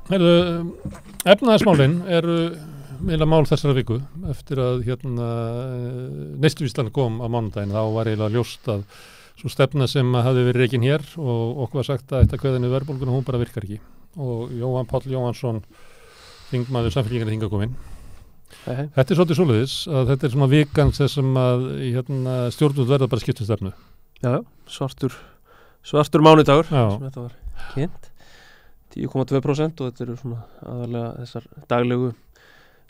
Efnahagsmálin eru meila mál þessara viku eftir að neysluvíslan kom á mánudaginn. Þá var eiginlega ljóst að svo stefna sem hafði verið rekin hér og okkur var sagt að þetta kveðinu verðbólguna, hún bara virkar ekki. Og Jóhann Páll Jóhannsson, þingmaður Samfylkingar hingað kominn. Þetta svolítið svoleiðis að þetta svona vikan þessum að stjórnvöld verða bara skipta stefnu. Já, svartur mánudagur sem þetta var kynnt. 10,2% og þetta eru svona aðalega þessar daglegu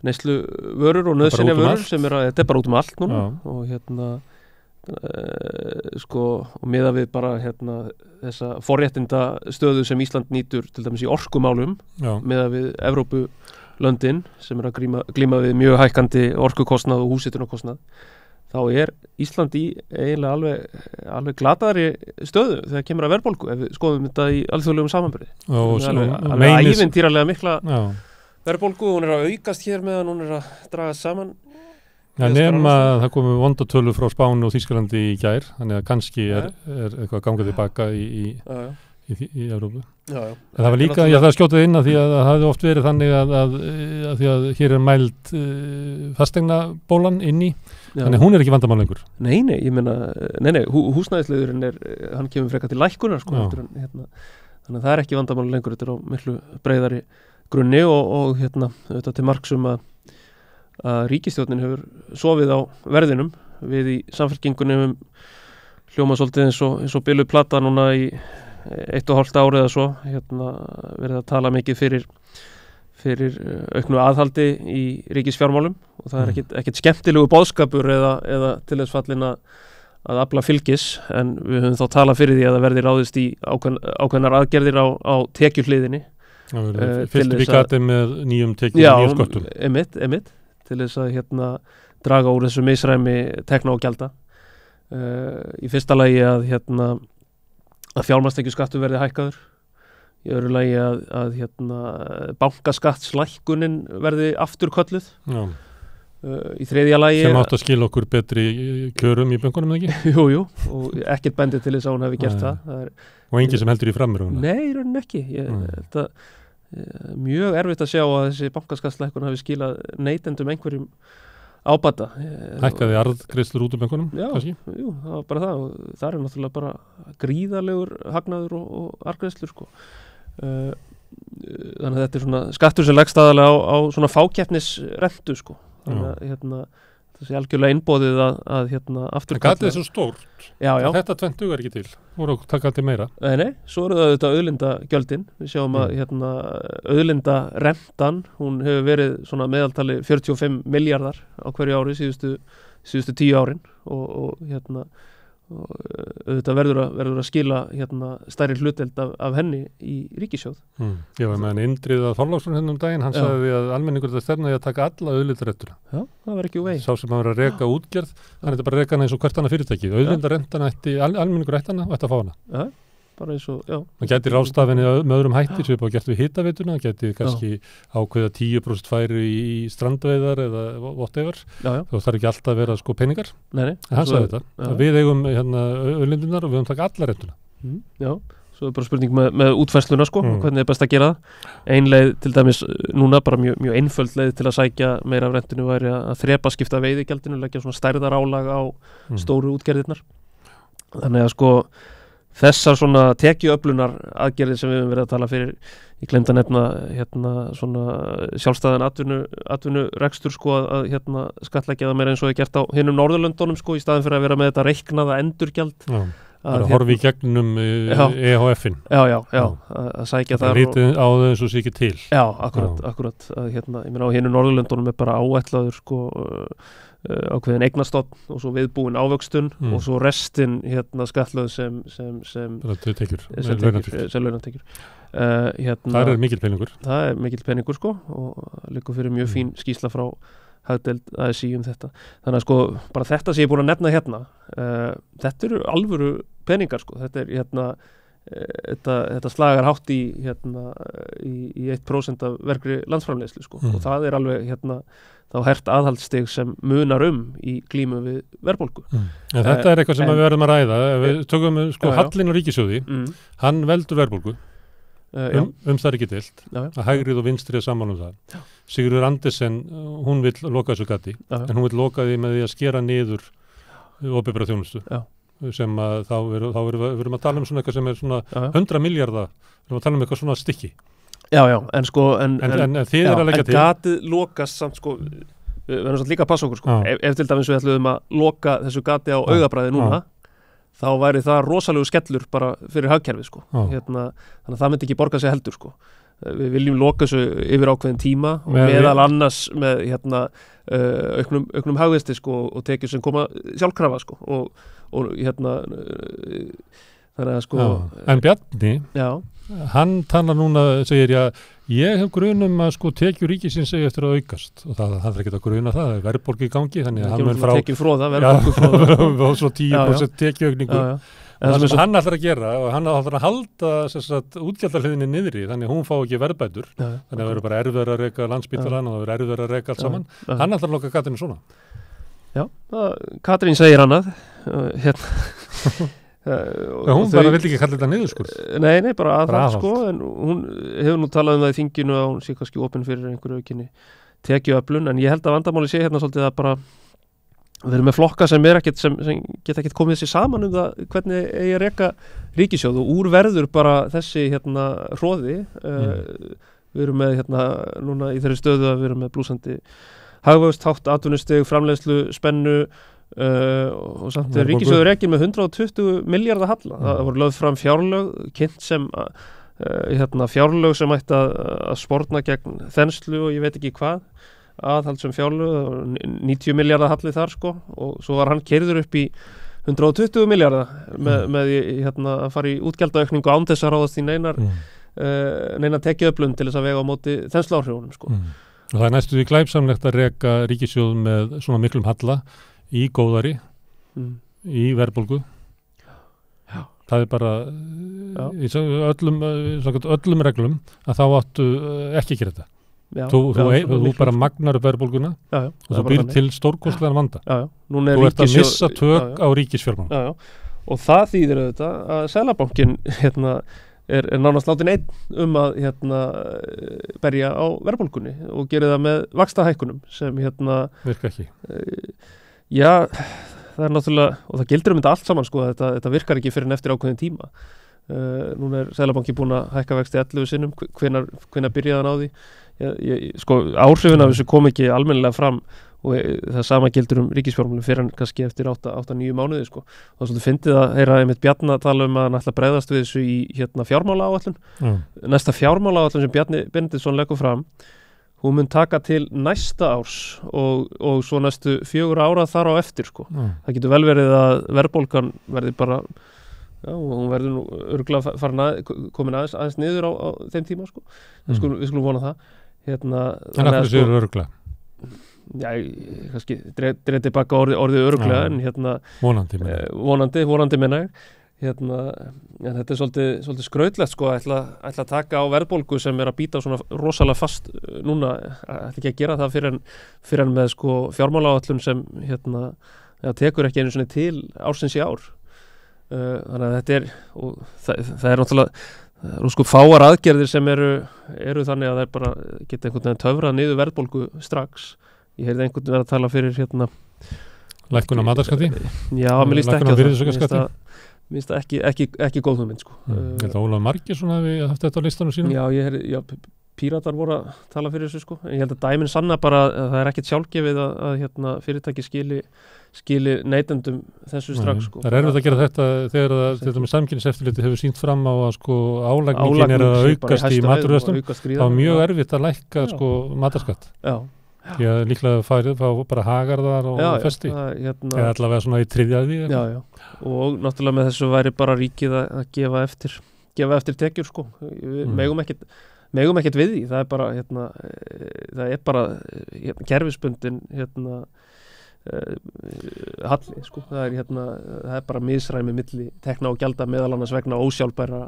neyslu vörur og nauðsynja vörur sem þetta er bara út allt núna. Og og miðað við bara þessa forréttinda stöðu sem Ísland nýtur til dæmis í orkumálum miðað við Evrópulöndin sem að glíma við mjög hækkandi orkukostnað og húshitunarkostnað, þá er Ísland í eiginlega alveg glataðri stöðu þegar kemur að verðbólgu ef við skoðum þetta í alþjóðlegum samanburði. Alveg ævintýralega mikla verðbólgu, hún er að aukast hér meðan hún er að dragast saman. Nema það komu vondatölur frá Spáni og Þýskalandi í gær, þannig að kannski er eitthvað gangað tilbaka í Evrópu. Það var líka, ég ætla að skjóta inn að því að það hafði oft verið þannig að því að hér er mæld fasteignabólan inni, þannig að hún er ekki vandamál lengur. Nei, ég meina, húsnæðisliðurinn hann kemur frekar til lækkunar, þannig að það er ekki vandamál lengur, þetta er á miklu breiðari grunni og þetta til marks að ríkisstjórnin hefur sofið á verðinum. Við í Samfylkingunni höfum hljómað svolítið eins og biluð plata núna í 1,5 ár eða svo, verið að tala mikið fyrir auknu aðhaldi í ríkisfjármálum og það er ekkert skemmtilegu boðskapur eða til þess fallin að afla fylgis, en við höfum þá talað fyrir því að það verði ráðist í ákveðnar aðgerðir á tekjuhliðinni. Fyrstu vikati með nýjum tekjum og nýjum sköttum. Einmitt til þess að draga úr þessu misræmi tekna og gjalda. Í fyrsta lagi að fjármagnstekjuskattur verði hækkaður. Í öðru lagi að bankaskattslækkunin verði afturkölluð. Í þriðja lagi sem átt að skila okkur betri kjörum í bönkunum, ekki? Jú, og ekkert bendi til þess að hún hefði gert það. Og enginn sem heldur í framröðuna? Nei, í rauninni ekki. Þetta mjög erfitt að sjá að þessi bankaskattslækkun hafi skilað neytendum einhverjum ábata. Hækkaði arðgreiðslur út úr bönkunum? Já, jú, það var bara það og það er náttúrulega bara gríðarlegur hagnaður og arðgreiðslur þannig að þetta er svona skattur sem leggst aðalega á svona fákeppnisrentu þannig að það sé algjörlega innboðið að afturkalla. Gatið er svo stórt. Já. Þetta tvennt dugar ekki til. Voru að taka til meira. Nei, svo eru það auðvitað auðlindagjöldin. Við sjáum að auðlindarentan, hún hefur verið svona meðaltali 45 miljardar á hverju ári síðustu 10 árin og auðvitað verður að skila stærri hlutdeild af henni í ríkissjóð. Já, meðan Indriða Þorláksson daginn, hann sagði að almenningur þetta stefnaði að taka alla auðlindarentura. Já, það var ekki úr vegi. Sá sem að vera að reka útgerð, hann þetta bara að reka hana eins og hvert annað fyrirtæki. Auðlindarentana almenningur ætti hana og ætti að fá hana. Já, bara eins og, já. Það gæti ráðstafinni með öðrum hætti sem við búið að gert við hitaveituna, gæti kannski ákveða 10% færi í strandveiðar eða whatever. Þá þarf ekki alltaf að vera peningar. Nei. Hann sagði þetta. Við eigum auðlindirnar og við höfum taka alla rentuna. Já, svo er bara spurning með útfærsluna hvernig er best að gera það. Ein leið til dæmis núna, bara mjög einföld leið til að sækja meira af rentinu væri að þrepaskipta veiðigjaldinu, leggja svona stærðarálag á stóru útgerðirnar. Þannig að þessar svona tekjuöflunar aðgerðir sem við höfum verið að tala fyrir, ég gleymdi að nefna svona sjálfstæðan atvinnurekstur að skattleggja það meira eins og er gert á hinum Norðurlöndunum í staðin fyrir að vera með þetta reiknaða endurgjald. Það er að horfa í gegnum EHF-in. Já, að sækja þar. Það lítið á þau eins og sé ekki til. Já, akkurat. Ég meina á hinum Norðurlöndunum er bara áætlaður ákveðin eignastofn og svo viðbúin ávöxtun og svo restin skattlögð sem launatekjur. Það er mikill peningur. Það er mikill peningur og liggur fyrir mjög fín skýrsla frá hagdeild ASÍ þetta. Þannig að bara þetta sem ég er búin að nefna þetta eru alvöru peningar þetta er þetta slagar hátt í 1% af vergri landsframleiðslu og það er alveg þá hert aðhaldsstig sem munar í glímu við verðbólgu. Þetta er eitthvað sem við verðum að ræða. Við tökum hallin á ríkissjóði, hann veldur verðbólgu. það er ekki deilt að hægrið og vinstrið saman það. Sigríður Andersen, hún vill loka þessu gati, en hún vill loka því með því að skera niður opinbera þjónustu sem að þá erum að tala um svona eitthvað sem er svona 100 milljarða, við erum að tala um eitthvað svona stykki. Já, en sko en þið er að leggja til. En gatið lokast samt sko, við verðum samt líka að passa okkur sko, ef til dæmis við ætluðum að loka þessu gati á augabræði núna, þá væri það rosalegu skellur bara fyrir hagkerfið sko. Þannig að það myndi ekki borga sig heldur sko. Við viljum loka þessu yfir ákveðin tíma og meðal annars með auknum hagvexti sko, og tekjur sem koma sjálfkrafa sko. og þannig að sko en Bjarni, hann talar núna, segir ég hef grunum að sko tekjur ríkisins segja eftir að aukast og það er ekki að gruna það er verðbólga í gangi, þannig að hann mun frá verðbólgufróða og svo 10% tekjuaukningu það sem hann ætlar að gera og hann ætlar að halda útgjaldahliðinni niðri, þannig að hún fá ekki verðbætur þannig að það verður bara erfiðar að reka Landspítalann og það verður erfiðar að reka allt saman hann ætlar að loka gatinu svona. Já, Katrín segir annað hún bara vill ekki kalla þetta niðurskurð. Nei, bara aðhald sko, en hún hefur nú talað um það í þinginu að hún sé kannski opin fyrir einhverju aukinni tekjuöflun, en ég held að vandamáli sé hérna svolítið að bara við erum með flokka sem geta ekkert komið sér saman um það hvernig eigi að reka ríkissjóð og úr verður bara þessi hroði við erum með núna í þeirri stöðu að við erum með blúsandi hagvöxt, hátt atvinnustig, framleiðslu, spennu og samt er ríkissjóður rekin með 120 milljarða halla. Það voru lögð fram fjárlög, kynnt sem fjárlög sem ætti að sporna gegn þenslu og ég veit ekki hvað, aðhald sem fjárlög, 90 milljarða halli þar sko, og svo var hann keyrður upp í 120 milljarða með að fara í útgjaldaaukningu án þess að ráðast í neina tekjuöflun til þess að vega á móti þensluáhrifunum sko. Og það er næstu því glæpsamlegt að reka ríkissjóð með svona miklum halla í góðari, í verðbólgu. Það er bara í öllum reglum að þá áttu ekki gera þetta. Þú bara magnar upp verðbólguna og þú býr til stórkostlegan vanda. Þú ert að missa tök á ríkisfjármálum. Og það þýðir auðvitað að Seðlabankinn er nánast látin einn að berja á verðbólgunni og gera það með vaxtahækkunum sem virka ekki. Já, það er náttúrulega, og það gildir þetta allt saman sko, þetta virkar ekki fyrir en eftir ákveðin tíma. Núna er Seðlabanki búin að hækka vexti 11 sinnum, hvenær byrjaði hann á því? Sko, áhrifin af þessu kom ekki almennilega fram og það sama gildir ríkisfjármálum fyrir hann kannski eftir 8-9 mánuði sko. Og svolítið fyndið að heyra einmitt Bjarna tala um að hann ætla að bregðast við þessu í fjármálaáætlun. Næsta fjármálaáætlun sem Bjarni Benediktsson leggur fram, hún mun taka til næsta árs og svo næstu 4 ára þar á eftir sko. Það getur vel verið að verðbólgan verði bara hún verður nú örugglega komin aðeins niður á þeim tíma sko. Við skulum vona það. En af hverju séu örugglega? Já, kannski dreyti baka orðið örugglega en vonandi menna ég. En þetta er svolítið skrautlegt sko, ætla að taka á verðbólgu sem er að býta svona rosalega fast núna, ætla ekki að gera það fyrir en með sko fjármálaáætlun sem tekur ekki einu svona til ársins í ár. Þannig að þetta er og það er náttúrulega sko fáar aðgerðir sem eru þannig að það er bara geta einhvern veginn töfrað niður verðbólgu strax. Ég heyrði einhvern veginn að tala fyrir lækkun á matarskatti. Já, mér líst ekki á það. Mér finnst það ekki góð hugmynd sko. Ég held að Ólafur Margeirsson hafi haft þetta á listanum sínum. Já, Píratar voru að tala fyrir þessu sko. Ég held að dæmin sanna bara að það er ekkert sjálfgefið að fyrirtæki skili neytendum þessu strax sko. Það er erfitt að gera þetta þegar þetta með Samkeppniseftirlitið hefur sýnt fram á að sko álagningin er að aukast í matvöruverslun. Það var mjög erfitt að lækka sko matarskatt. Því að líklega fá bara hagarðar og festi eða allavega svona í þriðjaði. Og náttúrulega með þessu væri bara ríkið að gefa eftir tekjur sko. Við megum ekkert við því. Það er bara kerfisbundin halli sko. Það er bara misræmi milli tekna og gjalda meðal annars vegna ósjálfbæra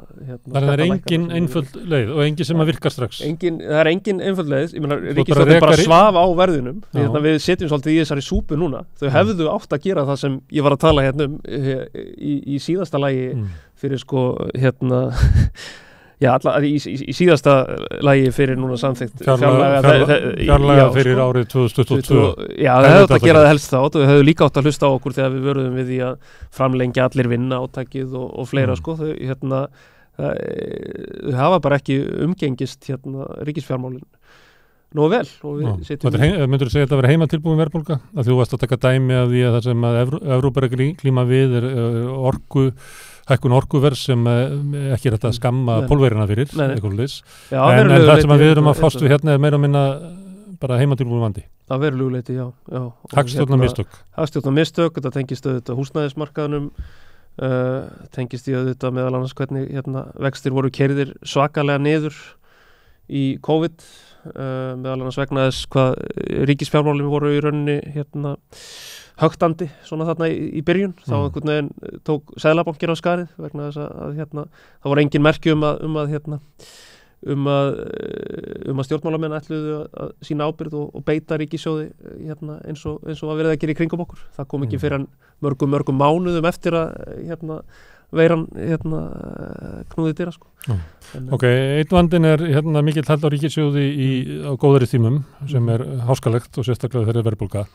Það er engin einföld leið og engin sem að virkar strax. Það er engin einföld leið. Ég meina ríkisstjórnin bara svaf á verðinum. Við setjum svolítið í þessari súpu núna. Þau hefðu átt að gera það sem ég var að tala um í síðasta lagi fyrir sko Já, í síðasta lagi fyrir núna samþykkt fjárlaga fyrir árið 2022. Já, það hefði átt að gera það helst þá og við hefðu líka átt að hlusta á okkur þegar við vöruðum við því að framlengja allir vinna átakið og fleira sko, þau hafa bara ekki umgengist ríkisfjármálin nógu vel og við sitjum Myndur þú segja að þetta verið heimatilbúin verðbólga? Að þú varst að taka dæmi af því að það sem að Evrópa er að glíma við hækkun orkuverðs sem ekki er þetta að skamma pólverina fyrir en það sem við erum að fást við hérna er meira að minna bara heimatilbúin vandi. Það verður leyti, já. Hagstjórnar mistök, þetta tengist auðvitað húsnæðismarkaðnum, tengist í auðvitað meðal annars hvernig vextir voru keyrðir svakalega niður í COVID, meðal annars vegna þess hvað ríkisfjármálin voru í rauninni högtandi svona þarna í byrjun, þá einhvern veginn tók Seðlabankinn á skarið vegna þess að það voru engin merki um að stjórnmálamenn ætluðu að sína ábyrgð og beita ríkissjóði eins og að verið að gera í kringum okkur. Það kom ekki fyrir en mörgum mánuðum eftir að veiran knúði dyra sko. Ok, einn vandinn er mikill hald á ríkissjóði á góðari tímum sem er háskalegt og sérstaklega þegar verðbólga.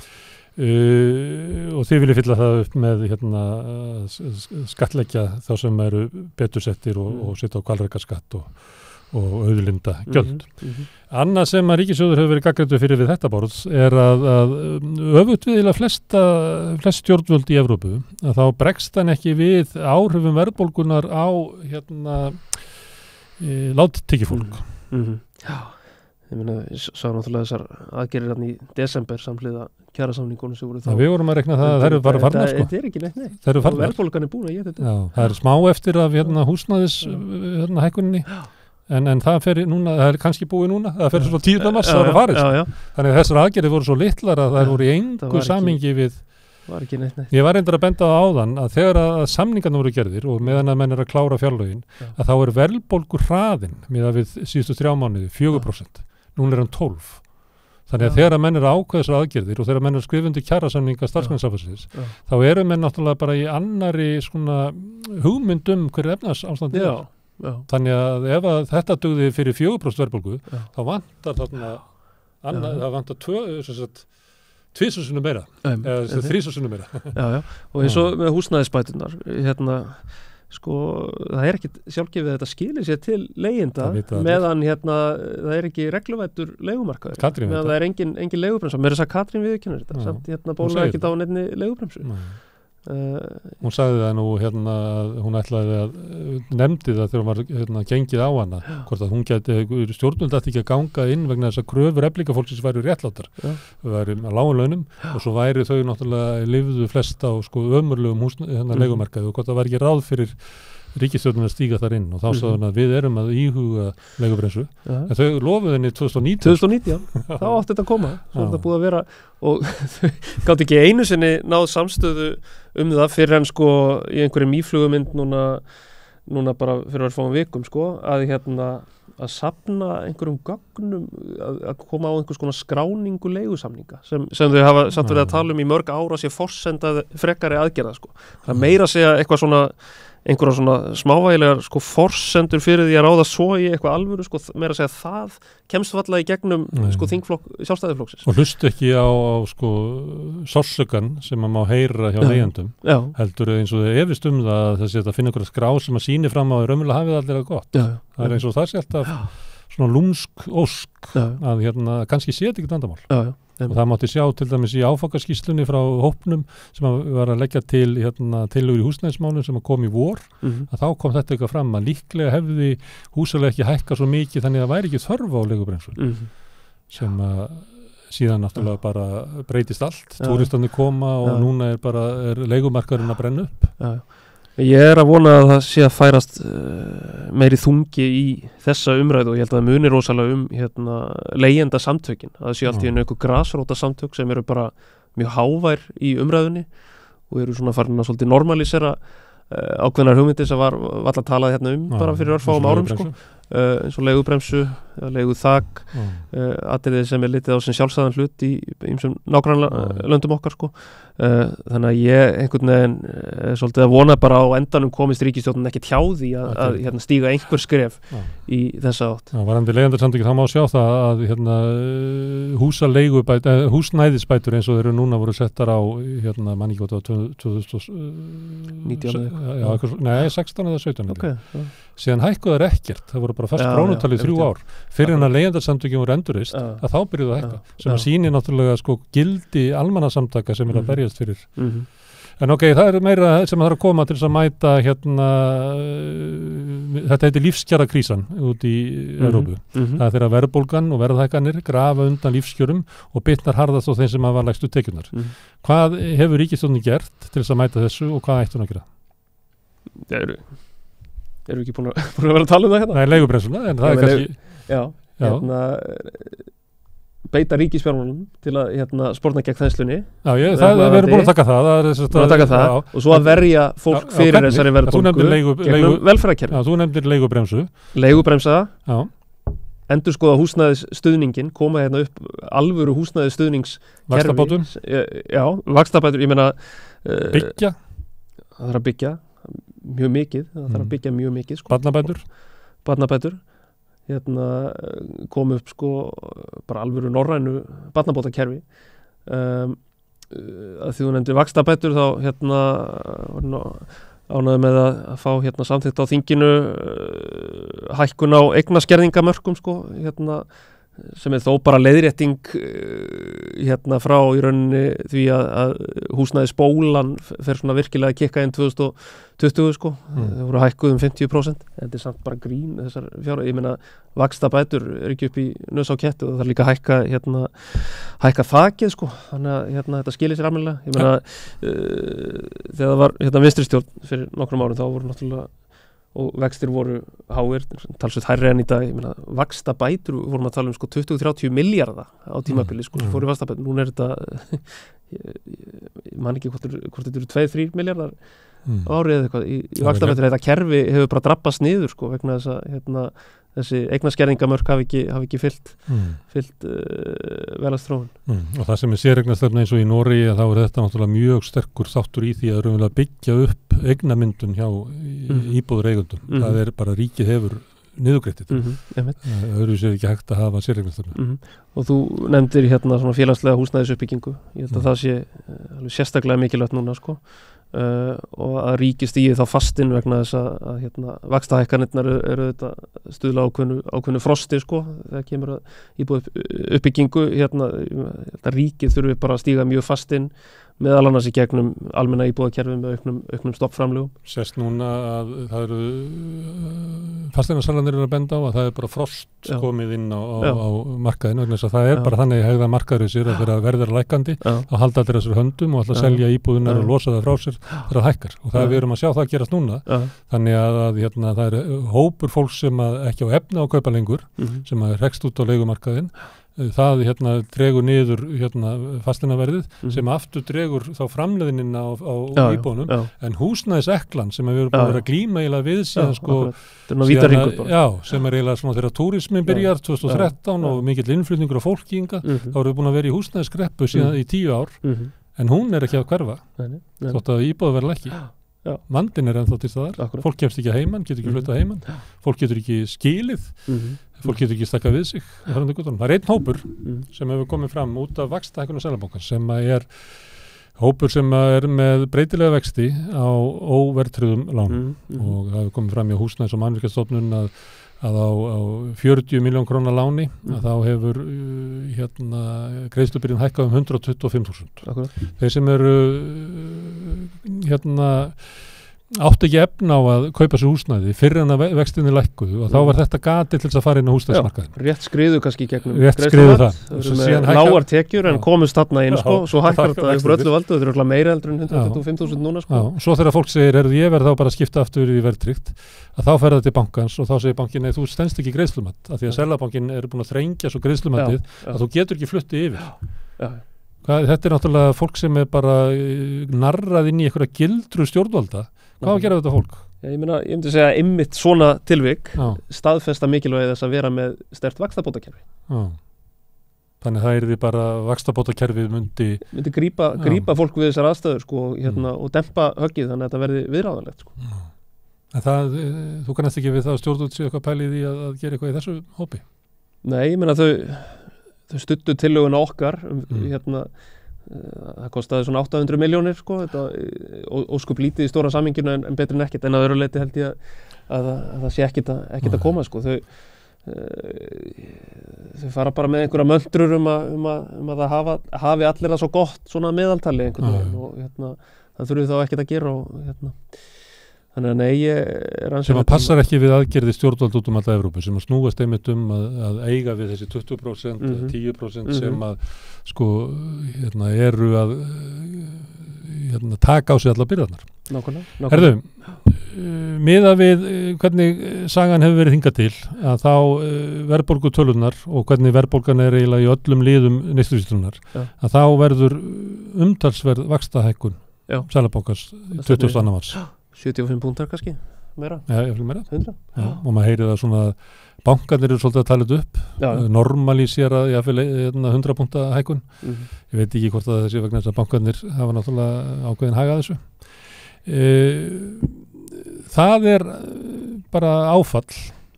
Og þið viljið fylla það upp með skattleggja þá sem eru betur settir og setja á hvalrekaskatt og auðlinda gjöld. Annað sem að ríkissjóður hefur verið gagnrýndur fyrir við þetta borð er að öfugt við flest stjórnvöld í Evrópu að þá bregst hann ekki við áhrifum verðbólgunar á láttekjufólk. Já, ég sá náttúrulega þessar aðgerðir í desember samhliða kjarasamningunum sem voru þá. Við vorum að rekna það að þær eru bara farnar sko. Þetta er ekki neitt, nei. Þær eru farnar. Verðbólgan er búin að geta þetta. Já, það er smá eftir af húsnæðis hækkuninni. En það fer núna, það er kannski búið núna, það fer svo 10. mars það er farið. Þannig að þessar aðgerðir voru svo litlar að það voru í engu samhengi við. Var ekki neitt. Ég var reyndar að benda það áðan að þegar að samningarnir voru gerðir og meðan að menn er að klára fjárlögin, að þá er verðbólgur hraðinn miðað við síðustu 3 mánuði 4%. Núna er hann 12%. Þannig að þegar að menn er að ákveða þessar aðgerðir og þegar menn er skrifundi kjarasamninga starfsmannasambandsins, þá eru menn náttúrulega bara í annarri svona hugmyndum hverju efnahagsástandið er. Þannig að ef að þetta dugði fyrir 4% verðbólgu, þá vantar það vantar 2 sinnum meira, eða 3 sinnum meira. Já, og eins og með húsnæðisbæturnar, sko, það er ekki sjálfgefið að þetta skilir sér til leigjenda meðan það er ekki regluvættur leigumarkaður, meðan það er engin leigubremsa. Mér að Katrín viðurkennir þetta, samt bóla ekki á neinni leigubremsu. Hún sagði það nú hún ætlaði að nefndi það þegar hún var gengið á hana hvort að hún geti stjórnvöld ætti ekki að ganga inn vegna þess að kröfur eflingafólksins væru réttlátar væri að lágum launum og svo væri þau náttúrulega lifðu flesta á ömurlegum leigumarkaði og hvort það væri ekki ráð fyrir ríkisstjórnin að stíga þar inn og þá sagði hann að við erum að íhuga leigubremsu en þau lofuðu henni 2019 þá átti þetta að koma svo þetta búið að vera og þau gátt ekki einu sinni náð samstöðu það fyrir en sko í einhverjum íflugumynd núna bara fyrir að fáum vikum sko að safna einhverjum gögnum að koma á einhvers konar skráningu leigusamninga sem þau hafa samt verið að tala í mörg ára sé forsendað frekari aðgerða sko það meira segja eitthvað svona einhverja svona smávægilegar sko forsendur fyrir því að ráða svo í eitthvað alvöru sko meira að segja það kemst valla í gegnum sko þingflokk sjálfstæðisflokksins. Og hlustu ekki á sko sársökan sem að má heyra hjá leigjendum heldur eins og þau efist það að það sé að finna einhverja skrá sem að sýni fram á að raunverulega hafið allir að gott. Það er eins og það sé alltaf svona lúmsk ósk að kannski sé þetta ekkert vandamál. Og það mátti sjá til dæmis í áfangaskýrslunni frá hópnum sem var að leggja til tillögur í húsnæðismálum sem kom í vor að þá kom þetta eitthvað fram að líklega hefði húsalega ekki hækkað svo mikið þannig að það væri ekki þörf á leigubremsun sem að síðan náttúrulega bara breytist allt túristandi koma og núna er leigumarkaðurinn að brenna upp. Ég er að vona að það sé að færast meiri þungi í þessa umræðu og ég held að það munir rosalega leigjenda samtökin. Það sé allt í einhverju grasróta samtök sem eru bara mjög hávær í umræðunni og eru svona farin að svolítið normalisera ákveðnar hugmyndir sem var alltaf talað bara fyrir örfáum árum sko. eins og leigubremsu, leiguþak, atriði sem litið á sem sjálfsagðan hlut í ýmsum nágrannalöndum okkar sko. Þannig að ég einhvern veginn svolítið að vona bara á endanum komist ríkisstjórnin ekki hjá því að hérna, stíga einhver skref í þessa átt. Varandi leigjendasamtökin þá má sjá það að húsnæðisbætur eins og þeir eru núna voru settar á manni ekki á 19 nei, 16 eða 17 okay, síðan hækkuðar ekkert, það voru bara fast krónutalið 3 ár, fyrir en að leigjendasamtökin voru endurist, að þá byrjuðu að hækka sem að sýni náttúrulega sko gildi almannasamtaka sem að berjast fyrir en ok, það meira sem að það að koma til þess að mæta þetta heitir lífskjarakrísan út í Evrópu það er þeirra verðbólgan og verðhækkanir grafa undan lífskjörum og bitnar harðast á þeim sem hafa lægstu tekjurnar hvað hefur ríkisstjórnin gert til þess að mæta þessu og hvað ætti hún að gera? Erum við ekki búin að vera að tala um það hérna? Það leigubremsuna, en það kannski beita ríkisfjármálum til að sporna gegn þenslunni. Við erum búin að taka það. Og svo að verja fólk fyrir þessari verðbólgu gegnum velferðarkerfi. Þú nefndir leigubremsu. Leigubremsa, endurskoða húsnæðisstuðningin, koma hérna upp alvöru húsnæðisstuðningskerfi. Vaxtabótum? Já, vaxtabætur, ég meina byggja? Það þarf að byggja mjög mikið, það þarf að byggja mjög mikið sko. Barnabætur kom upp sko bara alvöru norrænu barnabótakerfi að því þú nefndir vaxtabætur þá ánægði með að fá samþykkt á þinginu hækkun á eignaskerðingamörkum sko sem þó bara leiðrétting frá í rauninni því að húsnæðisbólan fer svona virkilega að kikka inn 2020 sko, það voru hækkuð 50%, þetta samt bara grín þessar fjárhæðir, ég meina vaxtabætur ekki upp í nös á kettu og það líka hækka þakið sko, þannig að þetta skilir sér almennilega, ég meina þegar það var vinstri stjórn fyrir nokkrum árum þá voru náttúrulega og vextir voru háir, talsveit hærri en í dag, ég meina, vaxtabætur vorum að tala um sko 20-30 milljarða á tímabili sko, fóru vaxtabætur, núna er þetta ég man ekki hvort þetta eru 2-3 milljarðar árið eða eitthvað í vaxtabætur, þetta kerfi hefur bara drabbast niður sko, vegna þess að þessi eignaskerðingamörk hafi ekki fyllt velastróun. Og það sem séreignastefna eins og í Noregi þá er þetta náttúrulega mjög sterkur þáttur í því að raunverulega byggja upp eignamyndun hjá íbúður eigundum. Það er bara ríkið hefur niðurgreitt öðru sér ekki hægt að hafa séreignastefna. Og þú nefndir svona félagslega húsnæðisuppbyggingu, ég held að það sé alveg sérstaklega mikilvægt núna sko. Og að ríkið stígi þá fastinn vegna þess að vaxtahækkanirnar eru þetta stuðla ákveðnu frosti sko, þegar kemur að íbúð uppbyggingu ríkið þurfi bara að stíga mjög fastinn meðal annars í gegnum almenna íbúðakerfi með auknum stoppframlögum. Sést núna að það eru fasteignasalarnir eru að benda á að það er bara frost komið inn á markaðinu vegna þess að það er bara þannig hegða markaður sér að þeirra verður lækkandi þá halda allir þessar höndum og alltaf selja íbúðunar og losa það frá sér þegar það hækkar og það við erum að sjá það gerast núna þannig að það er hópur fólks sem ekki á efni á kaupa lengur sem rekst út á leigumarkaðinn það dregur niður fasteignaverðið sem aftur dregur þá framleiðnin á íbúðunum en húsnæðiseklan sem við erum búin að vera að glíma eiginlega við síðan sko sem eiginlega svona þegar túrismin byrjar 2013 og mikill innflutningur á fólki hingað þá erum við búin að vera í húsnæðiskreppu síðan í 10 ár en hún er ekki að hverfa þótt að íbúð verður ekki vandinn er ennþá til staðar fólk kemst ekki að heiman, getur ekki fluttað heiman fólk getur ekki skilið fólk getur ekki stakkað við sig það er einn hópur sem hefur komið fram út af vaxtahækkun og Seðlabankans sem er hópur sem er með breytilega vexti á óverðtryggðum lánum og það hefur komið fram í Húsnæðis- og mannvirkjastofnun að á 40 milljón krónar láni að þá hefur greiðslubyrðin hækkað 125.000 þeir sem eru átti ekki efna á að kaupa sér húsnæði fyrir en að vextinni lækkuðu og þá var þetta gati til þess að fara inn á húsnæðismarkaðinn. Rétt skriðu kannski gegnum greiðslumat. Lágar tekjur en komust þarna inn sko, svo hækkar þetta yfir öllu valdu, þetta eru meira heldur en 125.000 núna sko. Svo þegar fólk segir, ég verð þá bara að skipta aftur í verðtryggt, að þá fer það til bankans og þá segir bankin, nei þú stenst ekki greiðslumat, af því að Seðlabankinn er búin að þrengja svo greiðslumatið að þú getur ekki fluttið yfir. Þetta er náttúrulega fólk sem er bara narrað inn í einhverja gildru stjórnvalda. Hvað á að gera þetta fólk? Ég myndi segja einmitt svona tilvik Já. staðfesta mikilvægi þess að vera með sterkt vaxtabótakerfi. Já. Þannig það yrði bara vaxtabótakerfið myndi grípa fólk við þessar aðstæður sko, og dempa höggið þannig að þetta verði viðráðanlegt sko. En þú kannast ekki við það að stjórnvöld séu eitthvað pælið í að gera eitthvað í þessu hópi? Nei, ég meina þau studdu tillöguna okkar það kostaði svona 800 milljónir sko, og skup lítið í stóra samhenginu en betri en ekkert, en að öðru leyti held ég að það sé ekkert að koma sko. Þau fara bara með einhverja möntrur um að það hafi allir það svo gott svona meðaltali einhvern veginn og það þurfi þá ekkert að gera og þannig að nei, ég er sem að passar ekki við aðgerði stjórnvald út alla Evrópu, sem að snúast einmitt að eiga við þessi 20%, 10% sem að sko, eru að taka á sig alla byrðarnar. Nákvæmlega. Herðu, miðað við hvernig sagan hefur verið hingað til, að þá verðbólgutölunar og hvernig verðbólgan er eiginlega í öllum liðum neysluvísitölunnar, að þá verður umtalsverð vaxtahækkun Seðlabankans 22. mars. 75 púntar kannski, meira? Já, ég fyrir meira. 100? Já, og maður heyrir það svona, bankarnir eru svolítið að tala þetta upp, normalísera 100 púnta hækkun. Ég veit ekki hvort að þessi vegna þess að bankarnir hafa náttúrulega ákveðin hagað þessu. Það er bara áfall.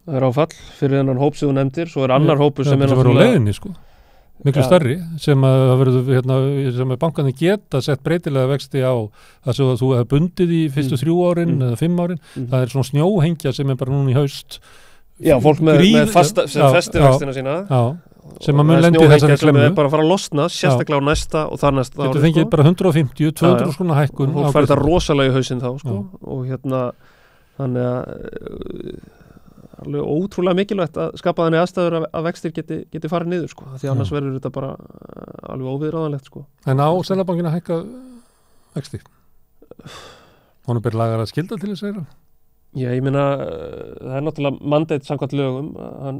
Það er áfall fyrir þennan hóp sem þú nefndir, svo er annar hópur sem er náttúrulega á leiðinni, sko. Miklu stærri, sem að bankarnir geta sett breytilega vexti á það sem þú hefur bundið í fyrstu 3 árin eða 5 árin, það er svona snjóhengja sem er bara núna í haust. Já, fólk með festi vextina sína. Já, sem að mun lendi þessari klemmu. Sem er bara að fara að losna, sérstaklega á næsta og þar næsta ári. Getur fengið bara 150, 200 skona hækkun. Fólk fær þetta rosalega í hausinn þá, sko, og þannig að alveg ótrúlega mikilvægt að skapa þannig aðstæður að vextir geti farið niður sko, því annars verður þetta bara alveg óviðráðanlegt sko. En á Seðlabankinn að hækka vexti? Honum ber lagar að skylda til þess að segja? Já, ég meina, það er náttúrulega mandate samkvæmt lögum,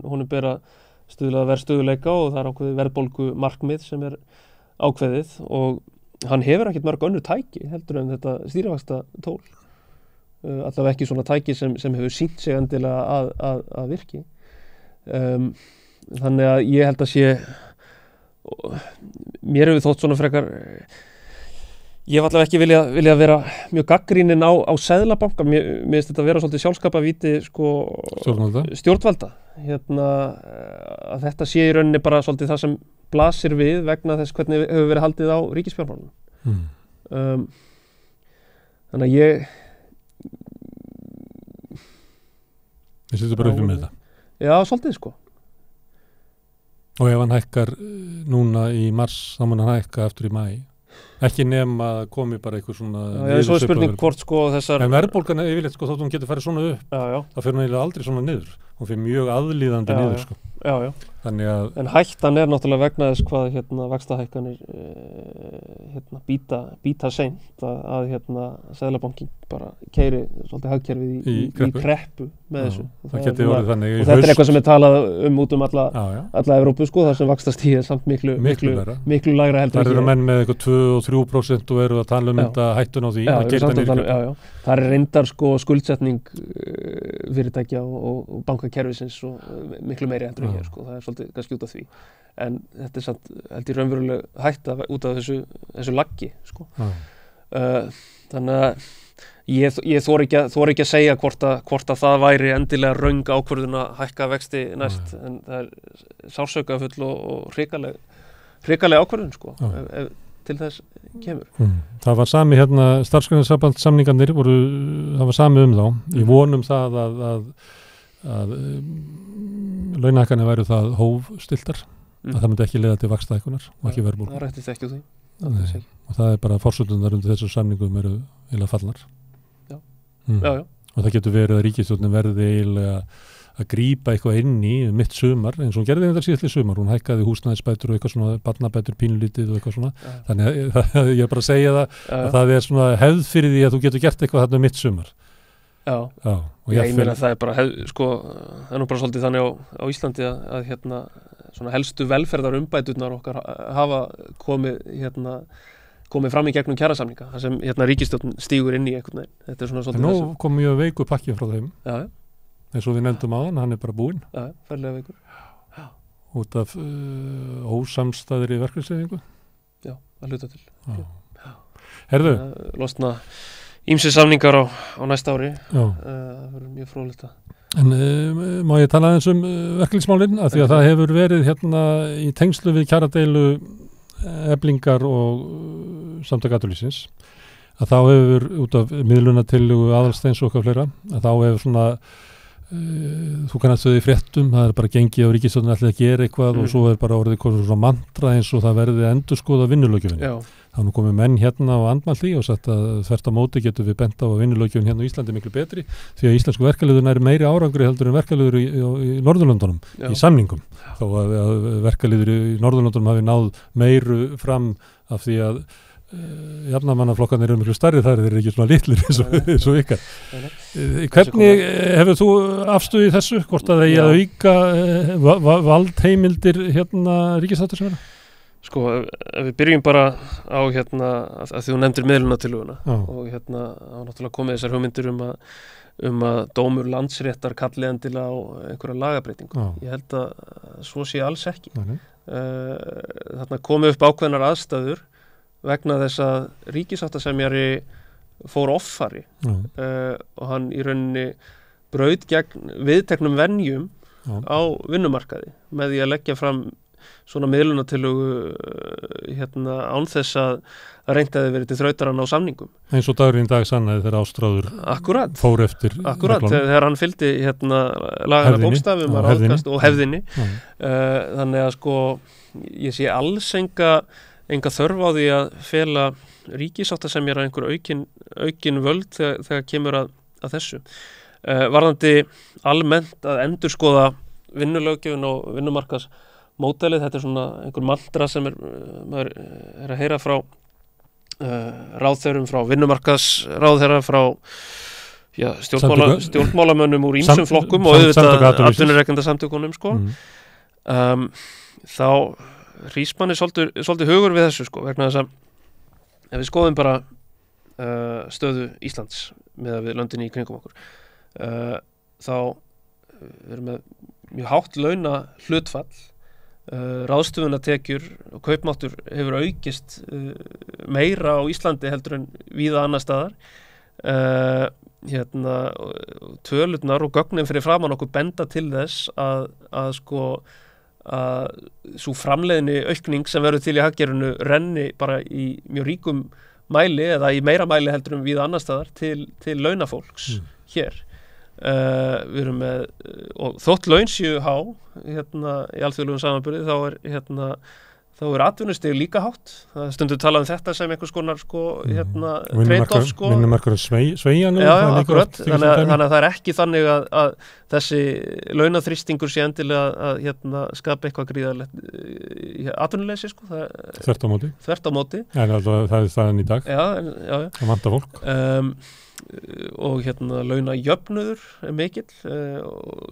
honum ber að stuðla að vera stöðuleika og það er ákveðið verðbólgu markmið sem er ákveðið og hann hefur ekkert mörg önnur tæki heldur en þetta stýrivaxta tól. Allavega ekki svona tæki sem hefur sýnt sig endilega að virki. Þannig að ég held að sé, mér hefur þótt svona frekar, ég hef allavega ekki vilja vera mjög gagnrýnin á Seðlabanka, mér finnst þetta að vera svolítið sjálfskapavíti sko, stjórnvalda, að þetta sé í rauninni bara svolítið það sem blasir við vegna þess hvernig hefur verið haldið á ríkisfjármálunum. Þannig að ég sittur bara upp með þetta. Já, svolítið sko. Og ef hann hækkar núna í mars, þá mun hann hækka aftur í maí. Ekki nema að komi bara eitthvað svona... Já, svo er spurning hvort sko þessar... En verðbólgan er yfirleitt sko, þótt hún getur farið svona upp, þá fyrir hún eiginlega aldrei svona niður. Hún fyrir mjög aðlíðandi niður sko. Já. Þannig að... En hættan er náttúrulega vegna þess hvað vaxtahækkanir býta seint að Seðlabankinn bara keyri svolítið hagkerfið í kreppu með þessu. Það geti orðið þannig í haust. Og þetta er eitthvað sem er talað út alla Evrópu sko, þar sem vaxtastigið er samt miklu lægra heldur. Það eru menn með eitthvað 2 og 3% og eru að tala þetta hættun á því. Það er reyndar sko skuldsetning fyrirtækja og bankakerfisins og miklu meiri heldur en hér sko, það er svolítið kannski út af því en þetta er samt held ég raunverulega hætta út af þessu laggi sko. Þannig að ég þori ekki að segja hvort að það væri endilega röng ákvörðun að hækka vexti næst en það er sársaukafull og hrikaleg ákvörðun sko, ef til þess kemur. Það var sami starfsgreinasamningarnir það var sami þá, ég vonum það að launahækkanir væru það hófstiltar, að það myndi ekki leiða til vaxtahækkunar og ekki verðbólgu. Það rættist ekki úr því. Og það er bara forsendurnar undir þessu samningum eru eiginlega fallnar. Já. Og það getur verið að ríkisstjórnin verði eiginlega að grípa eitthvað inn í mitt sumar, eins og hún gerði þetta síðastli sumar, hún hækkaði húsnæðisbætur og eitthvað svona barnabætur pínlítið og eitthvað svona. Þannig að ég er bara að segja að það er svona hefð fyrir því að þú getur gert eitthvað þarna mitt sumar. Já, ég meina það er bara sko, það er nú bara svolítið þannig á Íslandi að svona helstu velferðarumbæturnar okkar hafa komið komið fram í gegnum kjarasamninga þar sem ríkisstjórn stígur inn í einhvern veginn. Þetta svona svolítið Nú kom mjög veiku pakki frá þeim. Já. Eins og við nefndum áðan, hann bara búinn. Já, ferlega veikur. Út af ósamstæðri verkefnisreifingu. Já, að hluta til. Já. Herðu. Losna ýmsir samningar á næsta ári. Já. Það verður mjög fróðlegt að. En má ég tala aðeins verkefnismálin, af því að það hefur verið í tengslu við kjaradeilu Eflingar og Samtök atvinnulífsins, að þá hefur út af miðlunartillögu Aðalsteins og okkar fleira, að þá hefur svona þú kannast þau í fréttum, það bara gengið á ríkisstjórnin ætli að gera eitthvað og svo bara orðið svona mantra eins og það verði endurskoða vinnulöggjöfinni. Það er nú komið menn og andmælt því og sagt að þvert á móti getum við bent á að vinnulöggjöfin á Íslandi miklu betri, því að íslensku verkaliður er meiri árangri heldur en verkaliður í Norðurlöndunum, í samningum. Þó að verkaliður í Norðurlöndunum hafi náð meiru fram af því að jafnamannaflokkarnir eru miklu stærri, þar eru ekki svona litlir eins og ykkar. Hvernig hefur þú afstöðu í þessu? Hvort að það auka valdheimildir ríkisstjórnarinnar? Sko, ef við byrjum bara á að því þú nefndir miðlunartillöguna og náttúrulega komið þessar hugmyndir um að dómur Landsréttar kalli endilega á einhverja lagabreitingu. Ég held að svo sé alls ekki. Þarna komið upp ákveðnar aðstæður vegna þess að ríkissáttasemjari fór offari og hann í rauninni braut gegn viðteknum venjum á vinnumarkaði með því að leggja fram svona miðlunartillögu án þess að reynt hefði verið til þrautarann á samningum. Eins og dagurinn í dag sannaði þegar Ástráður fór eftir reglunum. Þegar hann fylgdi lagana bókstafum og hefðinni. Þannig að sko ég sé alls enga þörf á því að fela ríkissáttasemjara einhver aukin völd þegar kemur að þessu. Varðandi almennt að endurskoða vinnulöggjöfin og vinnumarkaðsmódelið, þetta svona einhver mantra sem maður að heyra frá ráðherrum, frá vinnumarkaðsráðherra, frá stjórnmálamönnum úr ýmsum flokkum og auðvitað atvinnurekendasamtökunum sko. Þá rís manni svolítið hugur við þessu sko, vegna þess að ef við skoðum bara stöðu Íslands með við löndin í kringum okkur, þá erum við mjög hátt launa hlutfall, ráðstöfunartekjur og kaupmáttur hefur aukist meira á Íslandi heldur en víða annars staðar. Tölurnar og gögnin fyrir framan okkur benda til þess að sú framleiðni aukning sem verður til í hagkerfinu renni bara í mjög ríkum mæli eða í meira mæli heldur en víða annars staðar til launafólks hér. Við erum með, og þótt laun séu há í alþjóðlegum samanburði, þá er atvinnustig líka hátt. Það stundum talað um þetta sem einhvers konar trade-off sko. Vinnumarkaðurinn sveigjanlegur. Já, akkurat. Þannig að það er ekki þannig að þessi launaþrýstingur sé endilega að skapa eitthvað gríðarlegt atvinnuleysi sko. Þvert á móti. En það er staðan í dag. Já. Það vantar fólk. Og launajöfnuður er mikill.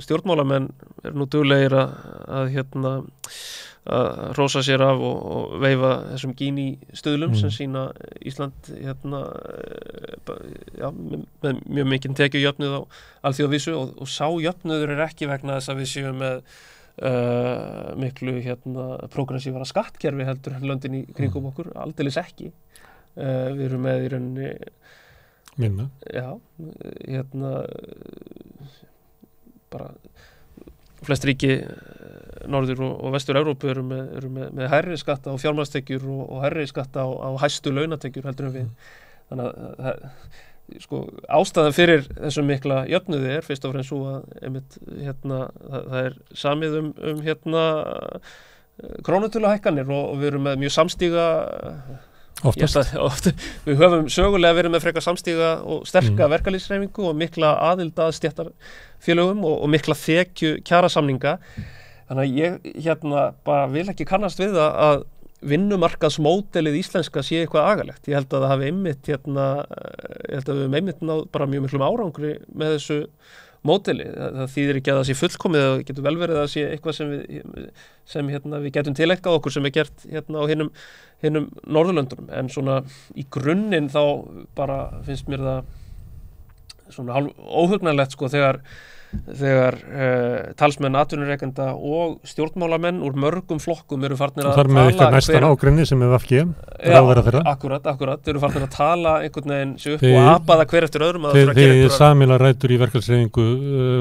Stjórnmálamenn er nú duglegir að hrósa sér af og veifa þessum Gini-stuðlum sem sýna Ísland með mjög mikinn tekjujöfnuð á alþjóðavísu og sá jöfnuður er ekki vegna þess að við séum með miklu progressívara skattkerfi heldur en löndin í kringum okkur, aldeilis ekki. Við erum með í rauninni minna. Já, bara flest ríki Norður- og Vestur-Evrópu eru með hærri skatta á fjármagnstekjur og hærri skatta á hæstu launatekjur heldur en við. Þannig að ástæðan fyrir þessum mikla jöfnuði er fyrst og fremst svo að það er samið krónutöluhækkanir og við erum með mjög samstíga við höfum sögulega verið með frekar samstíga og sterka verkalýðshreyfingu og mikla aðild að stéttarfélögum og mikla þekju kjarasamninga. Þannig að ég bara vil ekki kannast við að vinnumarkaðsmódelið íslenska sé eitthvað agalegt. Ég held að það hafi einmitt ég held að við höfum einmitt náð bara mjög miklum árangri með þessu módeli, það þýðir ekki að það sé fullkomið, það getur vel verið að það sé eitthvað sem við getum tileinkað okkur sem gert á hinum Norðurlöndunum, en svona í grunninn þá bara finnst mér það svona hálf óhugnanlegt sko þegar talsmenn atvinnurekenda og stjórnmálamenn úr mörgum flokkum eru farnir að tala. Þar með eitthvað næstan ágrinni sem VG akkurat, eru farnir að tala einhvern veginn sig upp og apaða hver eftir öðrum Þið sameiginlega rætur í verkalýðshreyfingu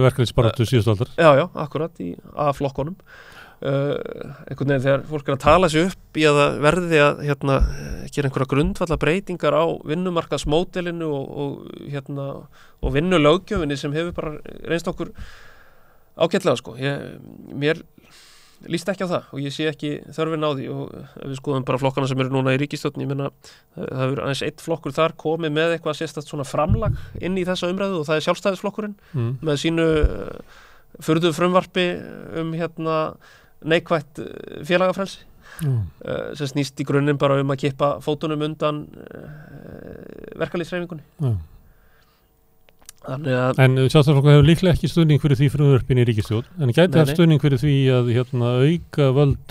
verkalýðsbaráttu síðustu aldar. Já, akkurat í A-flokkunum. Einhvern veginn þegar fólk er að tala sig upp í að það verði að gera einhverja grundvalla breytingar á vinnumarkaðsmódelinu og vinnulöggjöfinni sem hefur bara reynst okkur ágætlega sko. Mér líst ekki á það og ég sé ekki þörfin á því, og ef við skoðum bara flokkana sem eru núna í ríkisstjórn, ég meina það hefur aðeins einn flokkur þar komið með eitthvað sérstakt svona framlag inn í þessa umræðu og það er Sjálfstæðisflokkurinn með sínu furðu frumvarpi neikvætt félagafrelsi sem snýst í grunninn bara að kippa fótunum undan verkalýðshreyfingunni. En Sjálfstæðisflokkur hefur líklega ekki stuðning fyrir því frumvarpinu í ríkisstjórn, en gæti haft stuðning fyrir því að auka völd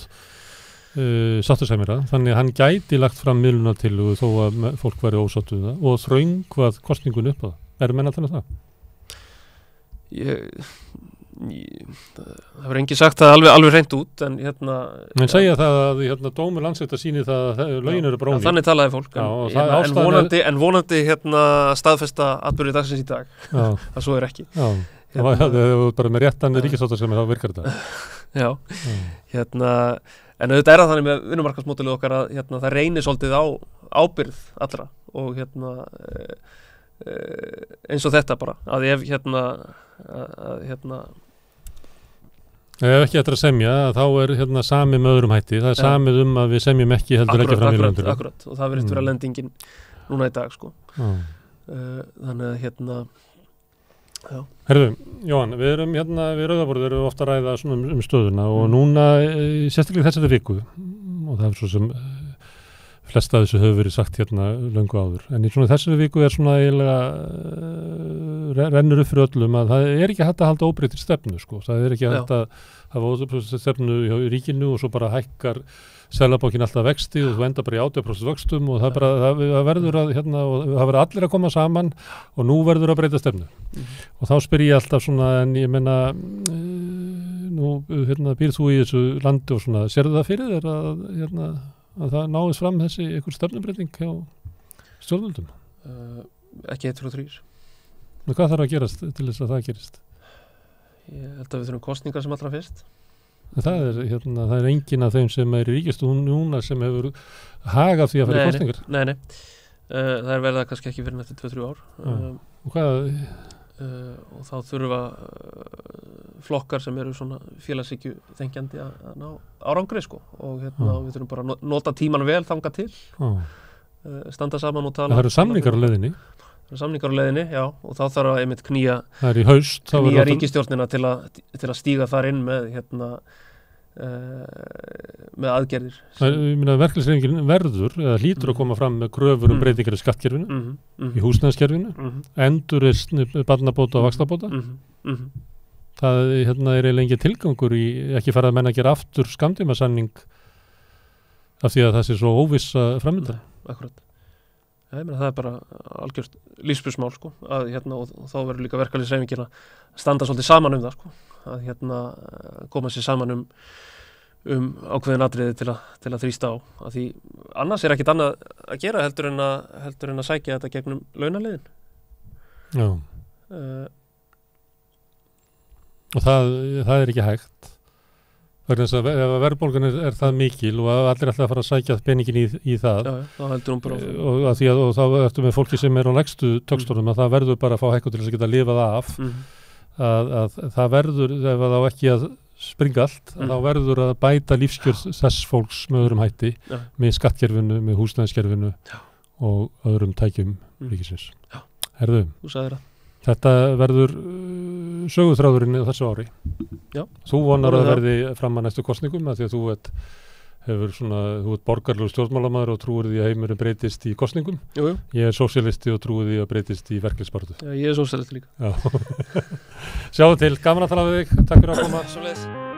sáttasemjara, þannig að hann gæti lagt fram miðlunartillögu þó að fólk væri ósátt við það og þröngvað kosningun upp á það. Eru menn að tala það? Það verður engi sagt það alveg hreint út, en segja það að dómur Landsréttar sýnir það að lögin eru bara ónýtt. Þannig talaði fólk, en vonandi staðfesta atburði dagsins í dag að svo er ekki. Það er bara með réttan ríkissáttasemjara þá virkar þetta. Já, en auðvitað er það þannig með vinnumarkaðsmódelið okkar að það reynir svolítið á ábyrgð allra og eins og þetta bara, að ef ef ekki eftir að semja, þá er samið með öðrum hætti, það er samið að við semjum ekki heldur ekki fram í landinu. Akkurat, og það verður vera lendingin núna í dag sko. Þannig að Herðu, Jóhann, við erum við Rauðaborð erum ofta að ræða svona stöðuna og núna, sérstaklega þessari viku, og það er svo sem flest af þessu hefur verið sagt löngu áður, en í svona þessari viku er svona eiginlega rennur upp fyrir öllum að það er ekki hægt að halda óbreyttri stefnu sko, það er ekki hægt að hafa óbreyttri stefnu í ríkinu og svo bara hækkar Seðlabankinn alltaf vexti og þú enda bara í 80% vöxtum og það verður að og það verður allir að koma saman og nú verður að breyta stefnu. Og þá spyr ég alltaf svona, en ég meina nú býrð þú í þessu landi og svona, sérðu það fyrir þér að það náist fram þessi einhver stefnubreyting hjá stjórnvöldum? Ekki 1, 2, 3. Og hvað þarf að gerast til þess að það gerist? Ég held að við þurfum kosningar sem allra fyrst. Það er enginn af þeim sem er í ríkisstjórn núna sem hefur hag af því að fara í kosningar. Nei. Það er verið kannski ekki fyrir eftir 2-3 ár. Og hvað? Og þá þurfa flokkar sem eru svona félagshyggju þengjandi að ná árangri sko. Og við þurfum bara að nota tíman vel þangað til. Standa saman og tala. Það eru samningar á leiðinni. Já, og þá þarf að einmitt knýja ríkisstjórnina til að stíga þar inn með með aðgerðir. Ég meina verkalýðshreyfingin verður eða hlýtur að koma fram með kröfur breytingar í skattkerfinu, í húsnæðiskerfinu, endurreisn barnabóta og vaxtabóta. Það er eiginlega engin tilgangur í ekki fara að menna að gera aftur skammtímasamning af því að það sé svo óvissa framöndan. Akkurat. Ég meina það er bara algjört lífspursmál sko, að og þá verður líka verkalýðshreyfingin að standa svolítið saman það sko, að koma sér saman ákveðin atriði til að þrýsta á, að því annars er ekkit annað að gera heldur en að sækja þetta gegnum launaleiðin. Já. Og það er ekki hægt. Vegna þess að ef verðbólgan er það mikil og allir ætla að fara að sækja peningin í það þá heldur hún bara og þá ertu með fólki sem er á lægstu töxtunum að það verður bara að fá hækku til þess að geta lifað af að það verður, ef það á ekki að springa allt, þá verður að bæta lífskjör þess fólks með öðrum hætti með skattkerfinu, með húsnæðiskerfinu og öðrum tækjum ríkisins. Herðu, þú sagðir það. Þetta verður söguþráðurinn þessu ári. Já. Þú vonar að verði fram að næstu kosningum að því að þú ert hefur svona, þú ert borgarlegur stjórnmálamaður og trúir því að heimurinn breytist í kosningum. Jú. Ég er sósíalisti og trúir því að breytist í verkefnisbaráttu. Já, ég er sósíalisti líka. Já. Sjáum til, gaman að tala við þig. Takk fyrir að koma. Svoleiðis.